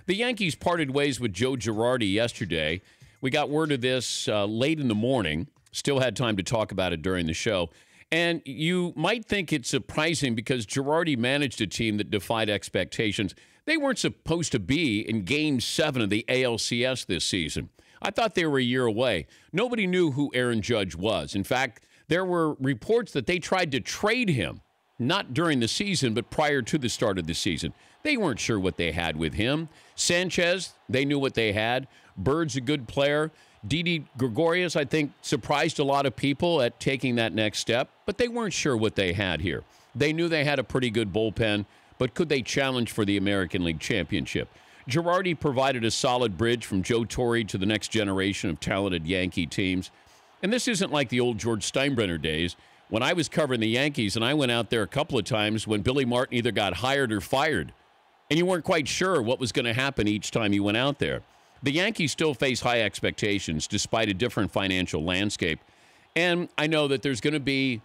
The Yankees parted ways with Joe Girardi yesterday. We got word of this late in the morning. Still had time to talk about it during the show. And you might think it's surprising because Girardi managed a team that defied expectations. They weren't supposed to be in Game 7 of the ALCS this season. I thought they were a year away. Nobody knew who Aaron Judge was. In fact, there were reports that they tried to trade him, not during the season, but prior to the start of the season. They weren't sure what they had with him. Sanchez, they knew what they had. Bird's a good player. Didi Gregorius, I think, surprised a lot of people at taking that next step, but they weren't sure what they had here. They knew they had a pretty good bullpen, but could they challenge for the American League Championship? Girardi provided a solid bridge from Joe Torre to the next generation of talented Yankee teams. And this isn't like the old George Steinbrenner days when I was covering the Yankees and I went out there a couple of times when Billy Martin either got hired or fired. And you weren't quite sure what was going to happen each time you went out there. The Yankees still face high expectations despite a different financial landscape. And I know that there's going to be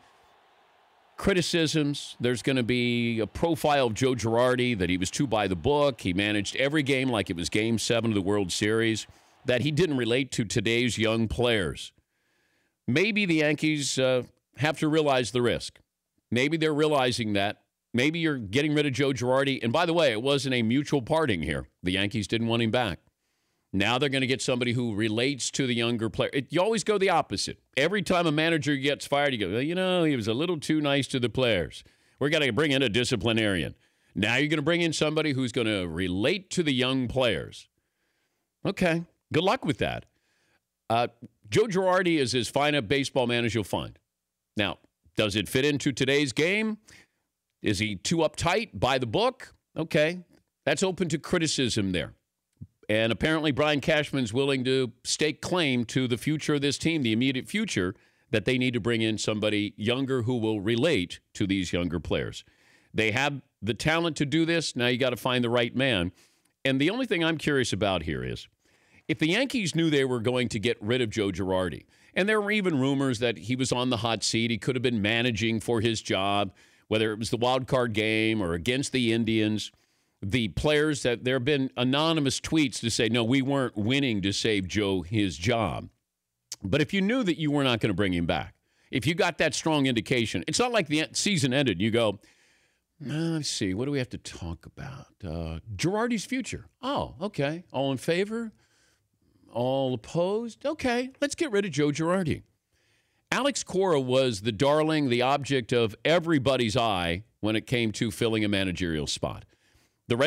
criticisms. There's going to be a profile of Joe Girardi that he was too by the book. He managed every game like it was Game 7 of the World Series, that he didn't relate to today's young players. Maybe the Yankees have to realize the risk. Maybe they're realizing that. Maybe you're getting rid of Joe Girardi. And by the way, it wasn't a mutual parting here. The Yankees didn't want him back. Now they're going to get somebody who relates to the younger player. You always go the opposite. Every time a manager gets fired, you go, well, he was a little too nice to the players. We're going to bring in a disciplinarian. Now you're going to bring in somebody who's going to relate to the young players. Okay, good luck with that. Joe Girardi is as fine a baseball man as you'll find. Now, does it fit into today's game? Is he too uptight, by the book? Okay, that's open to criticism there. And apparently Brian Cashman's willing to stake claim to the future of this team, the immediate future, that they need to bring in somebody younger who will relate to these younger players. They have the talent to do this. Now you got to find the right man. And the only thing I'm curious about here is if the Yankees knew they were going to get rid of Joe Girardi, and there were even rumors that he was on the hot seat, he could have been managing for his job, whether it was the wild card game or against the Indians. The players that there have been anonymous tweets to say, no, we weren't winning to save Joe his job. But if you knew that you were not going to bring him back, if you got that strong indication, it's not like the season ended. You go, let's see, what do we have to talk about? Girardi's future. Oh, okay. All in favor? All opposed? Okay, let's get rid of Joe Girardi. Alex Cora was the darling, the object of everybody's eye when it came to filling a managerial spot. The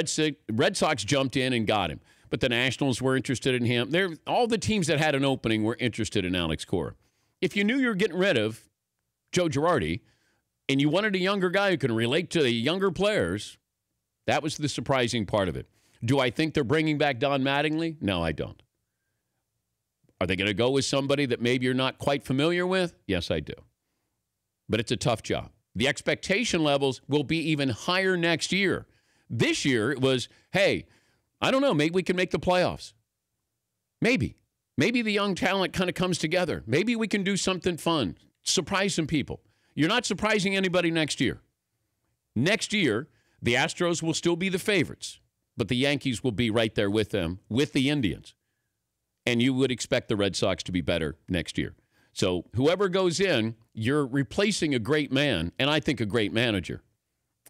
Red Sox jumped in and got him, but the Nationals were interested in him. All the teams that had an opening were interested in Alex Cora. If you knew you were getting rid of Joe Girardi and you wanted a younger guy who can relate to the younger players, that was the surprising part of it. Do I think they're bringing back Don Mattingly? No, I don't. Are they going to go with somebody that maybe you're not quite familiar with? Yes, I do. But it's a tough job. The expectation levels will be even higher next year. This year, it was, hey, I don't know, maybe we can make the playoffs. Maybe. Maybe the young talent kind of comes together. Maybe we can do something fun, surprise some people. You're not surprising anybody next year. Next year, the Astros will still be the favorites, but the Yankees will be right there with them, with the Indians. And you would expect the Red Sox to be better next year. So whoever goes in, you're replacing a great man, and I think a great manager.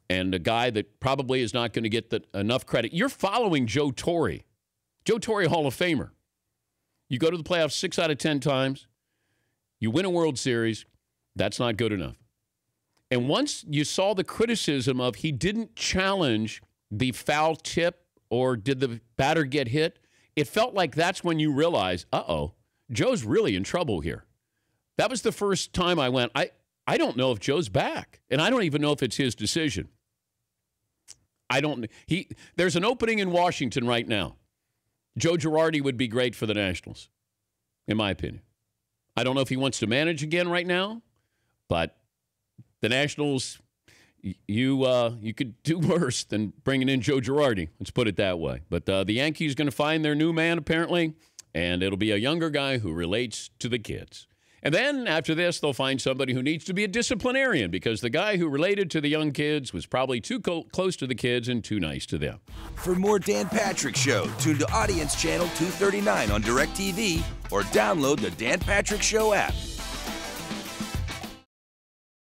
And a guy that probably is not going to get enough credit. You're following Joe Torre. Joe Torre, Hall of Famer. You go to the playoffs 6 out of 10 times. You win a World Series. That's not good enough. And once you saw the criticism of he didn't challenge the foul tip or did the batter get hit, it felt like that's when you realize, Joe's really in trouble here. That was the first time I went, I don't know if Joe's back. And I don't even know if it's his decision. There's an opening in Washington right now. Joe Girardi would be great for the Nationals, in my opinion. I don't know if he wants to manage again right now, but the Nationals, you could do worse than bringing in Joe Girardi. Let's put it that way. But the Yankees are going to find their new man, apparently, and it'll be a younger guy who relates to the kids. And then after this, they'll find somebody who needs to be a disciplinarian because the guy who related to the young kids was probably too close to the kids and too nice to them. For more Dan Patrick Show, tune to Audience Channel 239 on DirecTV or download the Dan Patrick Show app.